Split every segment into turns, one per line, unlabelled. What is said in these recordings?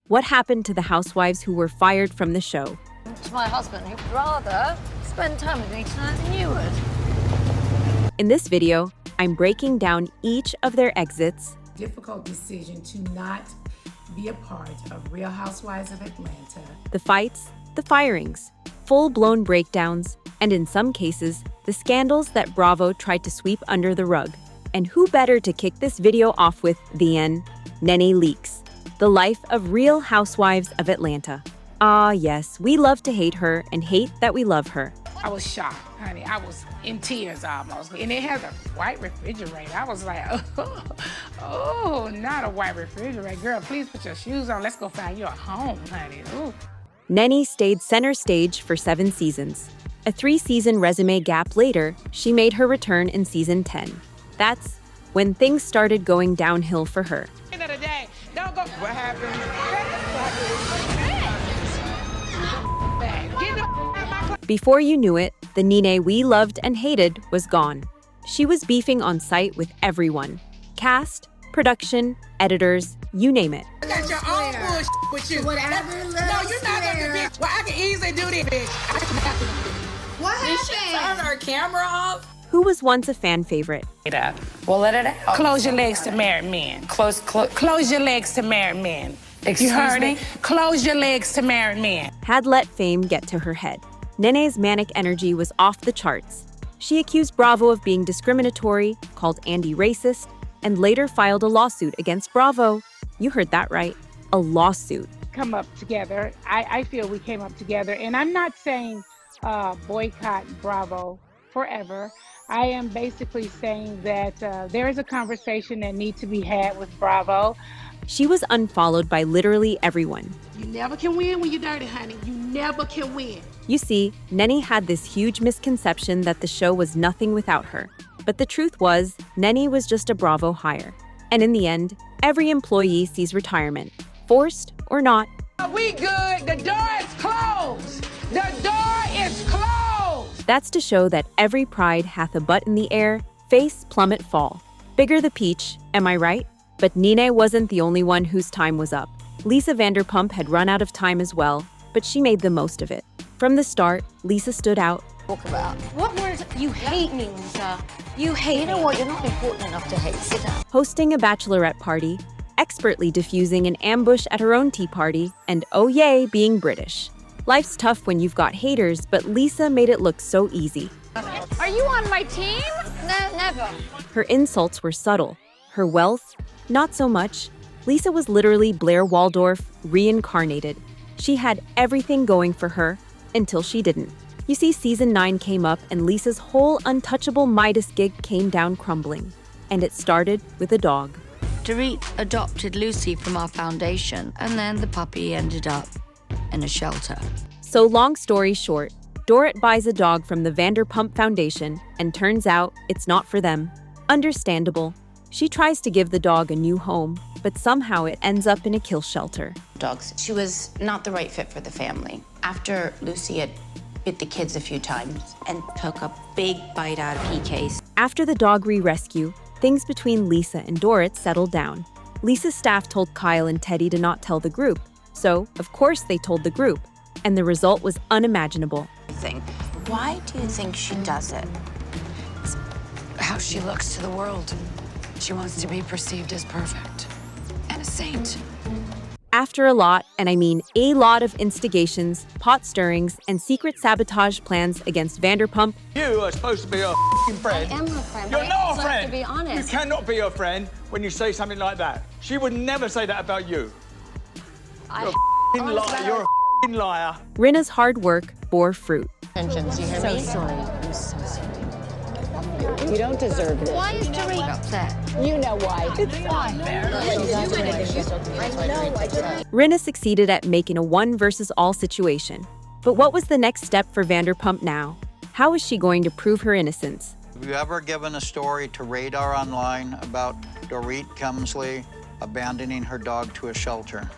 What happened to the housewives who were fired from the show?
To my husband, who'd rather spend time with me tonight than you would.
In this video, I'm breaking down each of their exits,
Difficult decision to not be a part of Real Housewives of Atlanta.
the fights, the firings, full-blown breakdowns, and in some cases, the scandals that Bravo tried to sweep under the rug. And who better to kick this video off with than NeNe Leakes, the life of Real Housewives of Atlanta. Ah, yes, we love to hate her and hate that we love her.
I was shocked, honey. I was in tears almost. And it has a white refrigerator. I was like, oh, not a white refrigerator. Girl, please put your shoes on. Let's go find you a home, honey. Ooh.
NeNe stayed center stage for 7 seasons. A 3-season resume gap later, she made her return in season 10. That's when things started going downhill for her.
End of the day, don't go. What happened? Get the out of my place.
Before you knew it, the NeNe we loved and hated was gone. She was beefing on site with everyone. Cast, production, editors, you name it.
I got your own bullshit with you.
Whatever,
No, you're not gonna be bitch. Well, I can easily do this, bitch. I can have to do this.
What
Did she
happened?
turn her camera off?
Who was once a fan favorite?
Well, let it out.
Close your legs to married men. Close your legs to married men.
Excuse
You heard
me?
me? Close your legs to married men.
Had let fame get to her head. NeNe's manic energy was off the charts. She accused Bravo of being discriminatory, called Andy racist, and later filed a lawsuit against Bravo. You heard that right, a lawsuit.
Come up together. I feel we came up together, and I'm not saying boycott Bravo forever. I am basically saying that there is a conversation that needs to be had with Bravo.
She was unfollowed by literally everyone.
You never can win when you're dirty, honey. You never can win.
You see, NeNe had this huge misconception that the show was nothing without her. But the truth was, NeNe was just a Bravo hire. And in the end, every employee sees retirement, forced or not.
We good. The door is closed. The door is closed.
That's to show that every pride hath a butt in the air, face plummet fall. Bigger the peach, am I right? But NeNe wasn't the only one whose time was up. Lisa Vanderpump had run out of time as well, but she made the most of it. From the start, Lisa stood out,
Talk about. What more is it? You hate me, Shah. You hate me. You know what? You're not important enough to hate. Sit down.
hosting a bachelorette party, expertly diffusing an ambush at her own tea party, and oh yay, being British. Life's tough when you've got haters, but Lisa made it look so easy.
Are you on my team? No, never.
Her insults were subtle. Her wealth, not so much. Lisa was literally Blair Waldorf reincarnated. She had everything going for her until she didn't. You see, season 9 came up and Lisa's whole untouchable Midas gig came down crumbling. And it started with a dog.
Dorit adopted Lucy from our foundation, and then the puppy ended up in a shelter.
So long story short, Dorit buys a dog from the Vanderpump Foundation, and turns out it's not for them. Understandable. She tries to give the dog a new home, but somehow it ends up in a kill shelter.
Dogs. She was not the right fit for the family. After Lucy had bit the kids a few times and took a big bite out of PK's.
After the dog re-rescue, things between Lisa and Dorit settled down. Lisa's staff told Kyle and Teddy to not tell the group, so of course they told the group, and the result was unimaginable.
Why do you think she does it?
How she looks to the world. She wants to be perceived as perfect and a saint.
After a lot, and I mean a lot of instigations, pot stirrings, and secret sabotage plans against Vanderpump,
You are supposed to be her f***ing friend.
I am her friend.
You're
I
not
also
a friend.
have to be honest.
You cannot be her friend when you say something like that. She would never say that about you. You're a f***ing liar. You're a f***ing liar.
Rinna's hard work bore fruit.
Why is Dorit upset?
Rinna succeeded at making a one versus all situation. But what was the next step for Vanderpump now? How is she going to prove her innocence?
Have you ever given a story to Radar Online about Dorit Kemsley abandoning her dog to a shelter?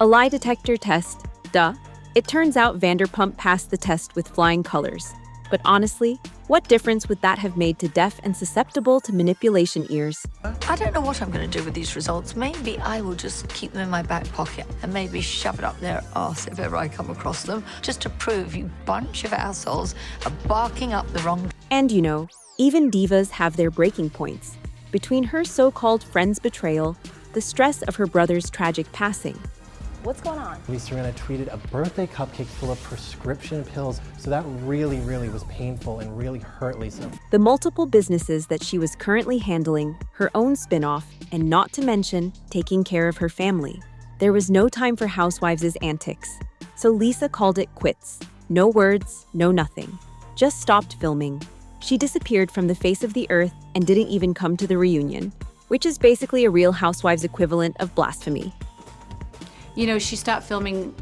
A lie detector test, duh. It turns out Vanderpump passed the test with flying colors. But honestly, What difference would that have made to deaf and susceptible to manipulation ears?
I don't know what I'm going to do with these results. Maybe I will just keep them in my back pocket and maybe shove it up their arse if ever I come across them, just to prove you bunch of assholes are barking up the wrong...
And you know, even divas have their breaking points. Between her so-called friend's betrayal, the stress of her brother's tragic passing.
What's going on?
Lisa Rinna tweeted a birthday cupcake full of prescription pills, so that really was painful and really hurt Lisa.
The multiple businesses that she was currently handling, her own spin-off, and not to mention taking care of her family. There was no time for Housewives' antics, so Lisa called it quits. No words, no nothing. Just stopped filming. She disappeared from the face of the earth and didn't even come to the reunion, which is basically a Real Housewives equivalent of blasphemy.
You know, she stopped filming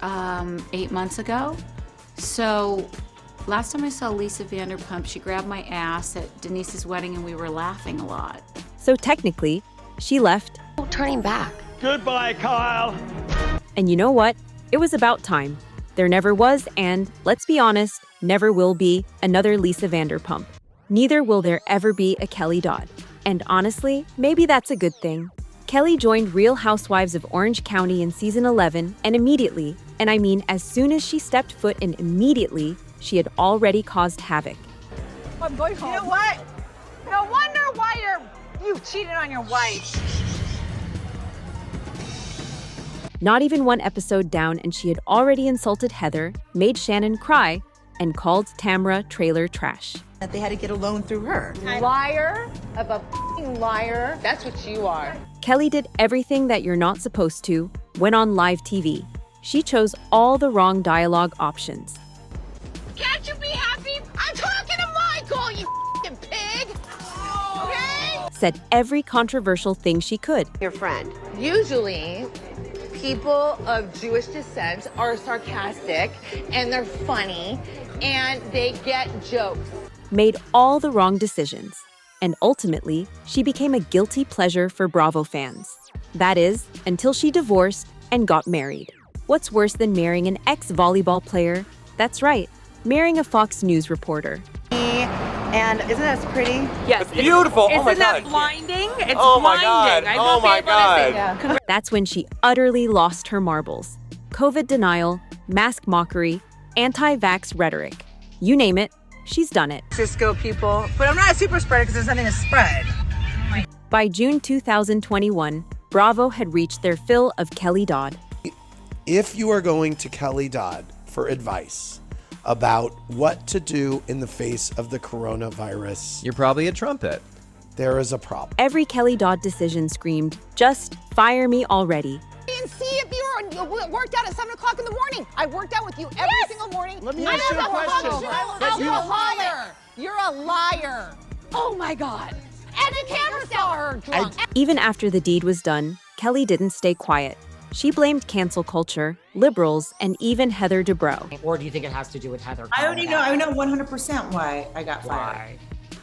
8 months ago. So last time I saw Lisa Vanderpump, she grabbed my ass at Denise's wedding and we were laughing a lot.
So technically, she left.
Turning back.
Goodbye, Kyle.
And you know what? It was about time. There never was and, let's be honest, never will be another Lisa Vanderpump. Neither will there ever be a Kelly Dodd. And honestly, maybe that's a good thing. Kelly joined Real Housewives of Orange County in season 11, and immediately, and I mean as soon as she stepped foot in immediately, she had already caused havoc.
I'm going home. You know what? No wonder why you've cheated on your wife.
Not even one episode down and she had already insulted Heather, made Shannon cry, and called Tamra trailer trash.
That they had to get a loan through her. Liar of a f***ing liar. That's what you are.
Kelly did everything that you're not supposed to, went on live TV. She chose all the wrong dialogue options.
Can't you be happy? I'm talking to Michael, you f***ing pig. Okay?
Said every controversial thing she could.
Your friend. Usually, people of Jewish descent are sarcastic and they're funny and they get jokes.
Made all the wrong decisions. And ultimately, she became a guilty pleasure for Bravo fans. That is, until she divorced and got married. What's worse than marrying an ex-volleyball player? That's right, marrying a Fox News reporter.
And isn't that pretty?
Yes. Beautiful. Oh my
Isn't that
God.
blinding? It's
Oh my
blinding.
God.
I
Oh
won't be
my
able to say
God.
that.
That's when she utterly lost her marbles. COVID denial, mask mockery, anti-vax rhetoric. You name it, she's done it.
Cisco people. But I'm not a super spreader because there's nothing to spread.
By June 2021, Bravo had reached their fill of Kelly Dodd.
If you are going to Kelly Dodd for advice about what to do in the face of the coronavirus,
You're probably a trumpet.
there is a problem.
Every Kelly Dodd decision screamed, just fire me already.
And see if you worked out at 7 o'clock in the morning. I worked out with you every single morning.
Let me ask you a question.
You're a liar. You're a liar. Oh my God. And the camera saw her drunk.
Even after the deed was done, Kelly didn't stay quiet. She blamed cancel culture, liberals, and even Heather Dubrow.
Or do you think it has to do with Heather?
I know 100% why I got fired.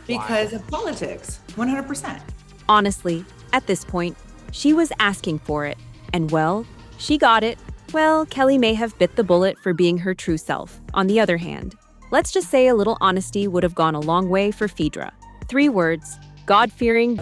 Because of politics. 100%.
Honestly, at this point, she was asking for it. And well, she got it. Well, Kelly may have bit the bullet for being her true self. On the other hand, let's just say a little honesty would have gone a long way for Phaedra. 3 words, God-fearing.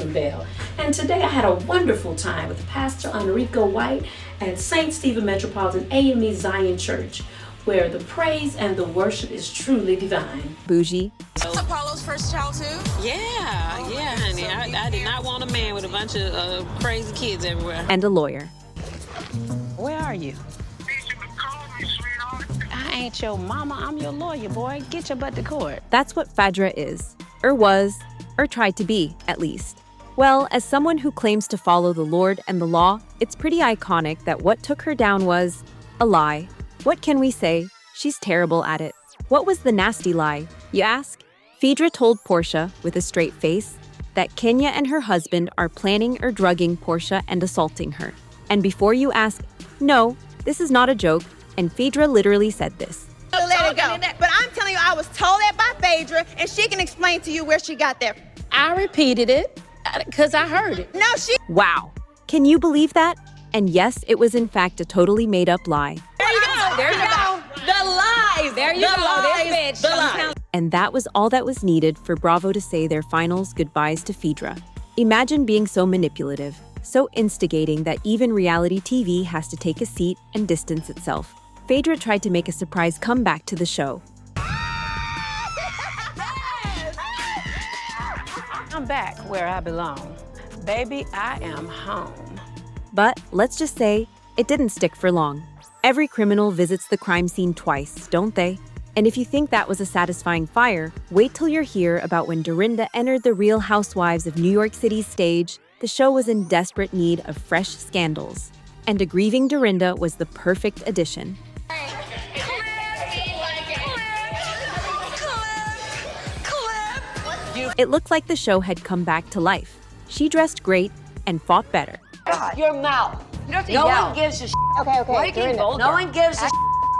And today I had a wonderful time with Pastor Enrico White at St. Stephen Metropolitan AME Zion Church, where the praise and the worship is truly divine.
Bougie.
Was Apollo's first child too? Yeah, honey. I did not want a man with a bunch of crazy kids everywhere.
And a lawyer.
Where are you? I ain't your mama, I'm your lawyer, boy. Get your butt to court.
That's what Phaedra is, or was, or tried to be, at least. Well, as someone who claims to follow the Lord and the law, it's pretty iconic that what took her down was a lie. What can we say? She's terrible at it. What was the nasty lie, you ask? Phaedra told Portia, with a straight face, that Kenya and her husband are planning or drugging Portia and assaulting her. And before you ask, no, this is not a joke, and Phaedra literally said this.
Let it go. But I'm telling you, I was told that by Phaedra, and she can explain to you where she got that.
I repeated it because I heard it.
No, she...
Wow. Can you believe that? And yes, it was in fact a totally made-up lie.
There you go. There you go. The lies. There you go.
And And that was all that was needed for Bravo to say their finals goodbyes to Phaedra. Imagine being so manipulative, so instigating that even reality TV has to take a seat and distance itself. Phaedra tried to make a surprise comeback to the show.
I'm back where I belong. Baby, I am home.
But let's just say, it didn't stick for long. Every criminal visits the crime scene twice, don't they? And if you think that was a satisfying fire, wait till you hear about when Dorinda entered the Real Housewives of New York City's stage. The show was in desperate need of fresh scandals. And a grieving Dorinda was the perfect addition. It looked like the show had come back to life. She dressed great and fought better.
Your mouth. You don't have to
No
yell.
one gives a shit.
Okay,
Why you keep vulgar? No one gives a shit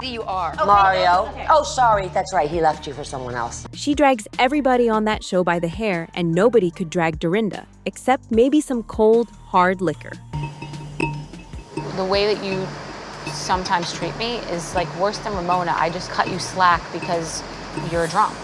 who you are.
Mario. Oh, sorry. That's right. He left you for someone else.
She drags everybody on that show by the hair, and nobody could drag Dorinda, except maybe some cold, hard liquor.
The way that you sometimes treat me is like worse than Ramona. I just cut you slack because you're drunk.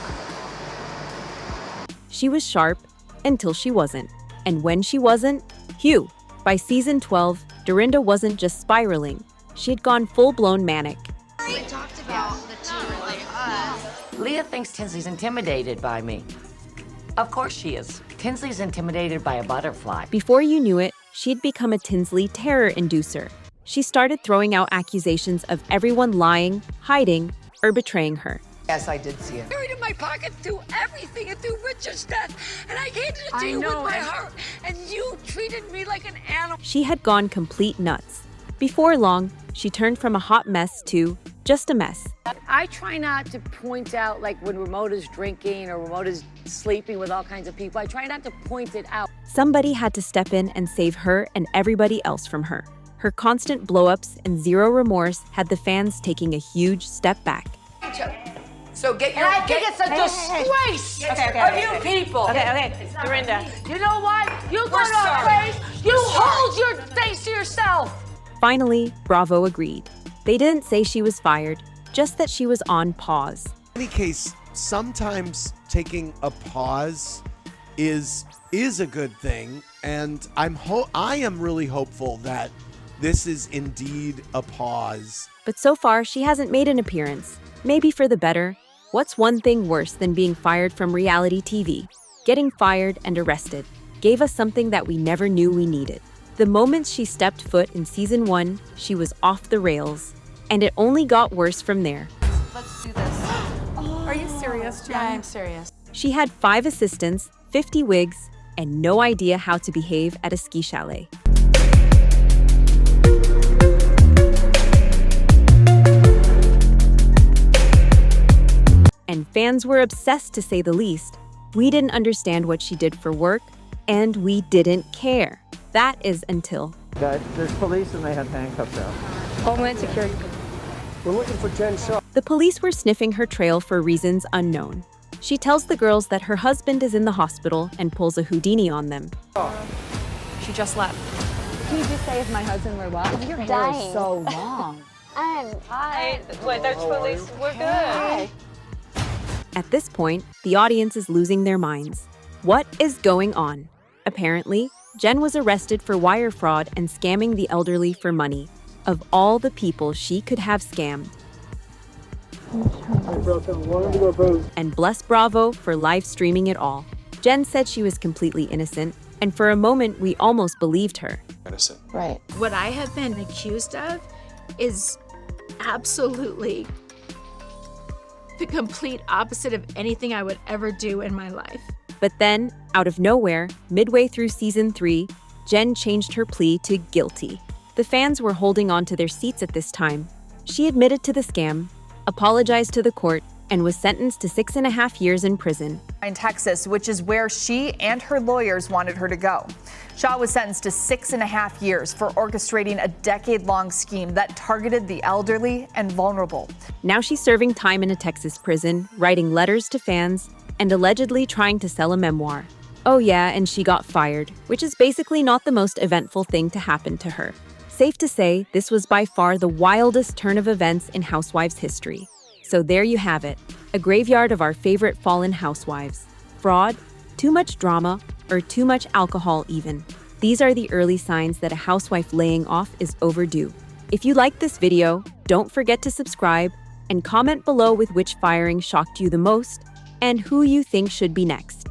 She was sharp until she wasn't. And when she wasn't, Hugh. By season 12, Dorinda wasn't just spiraling. She had gone full-blown manic.
We talked about the two like us. Leah thinks Tinsley's intimidated by me. Of course she is. Tinsley's intimidated by a butterfly.
Before you knew it, she'd become a Tinsley terror inducer. She started throwing out accusations of everyone lying, hiding, or betraying her.
Yes, I did see it.
Buried in my pocket through everything and through Richard's death. And I handed it to you with my heart. And you treated me like an animal.
She had gone complete nuts. Before long, she turned from a hot mess to just a mess.
I try not to point out, like, when Ramona's drinking or Ramona's sleeping with all kinds of people. I try not to point it out.
Somebody had to step in and save her and everybody else from her. Her constant blow-ups and zero remorse had the fans taking a huge step back.
So get your...
And I think it's a disgrace of you people.
Okay, Dorinda.
You know what? You got our face. You hold your face to yourself.
Finally, Bravo agreed. They didn't say she was fired, just that she was on pause.
In any case, sometimes taking a pause is a good thing, and I am really hopeful that this is indeed a pause.
But so far, she hasn't made an appearance. Maybe for the better. What's one thing worse than being fired from reality TV? Getting fired and arrested gave us something that we never knew we needed. The moment she stepped foot in season 1, she was off the rails. And it only got worse from there.
Let's do this. Are you serious, Jen?
Yeah, I'm serious.
She had 5 assistants, 50 wigs, and no idea how to behave at a ski chalet. And fans were obsessed, to say the least. We didn't understand what she did for work, and we didn't care. That is until...
Guys, there's police and they have handcuffs out.
Homeland Security.
We're looking for Jen Shah.
The police were sniffing her trail for reasons unknown. She tells the girls that her husband is in the hospital and pulls a Houdini on them.
She just left.
Can you just say if my husband were what?
You're
Hair is
dying.
so long.
Hi. Wait, there's police. We're good.
Hi.
At this point, the audience is losing their minds. What is going on? Apparently, Jen was arrested for wire fraud and scamming the elderly for money. Of all the people she could have scammed. And bless Bravo for live streaming it all. Jen said she was completely innocent, and for a moment we almost believed her.
Innocent.
Right.
What I have been accused of is absolutely the complete opposite of anything I would ever do in my life.
But then, out of nowhere, midway through season 3, Jen changed her plea to guilty. The fans were holding on to their seats at this time. She admitted to the scam, apologized to the court, and was sentenced to 6.5 years in prison.
In Texas, which is where she and her lawyers wanted her to go. Shah was sentenced to 6.5 years for orchestrating a decade-long scheme that targeted the elderly and vulnerable.
Now she's serving time in a Texas prison, writing letters to fans, and allegedly trying to sell a memoir. Oh yeah, and she got fired, which is basically not the most eventful thing to happen to her. Safe to say, this was by far the wildest turn of events in Housewives history. So there you have it. a graveyard of our favorite fallen housewives. Fraud, too much drama, or too much alcohol even. These are the early signs that a housewife laying off is overdue. If you liked this video, don't forget to subscribe and comment below with which firing shocked you the most and who you think should be next.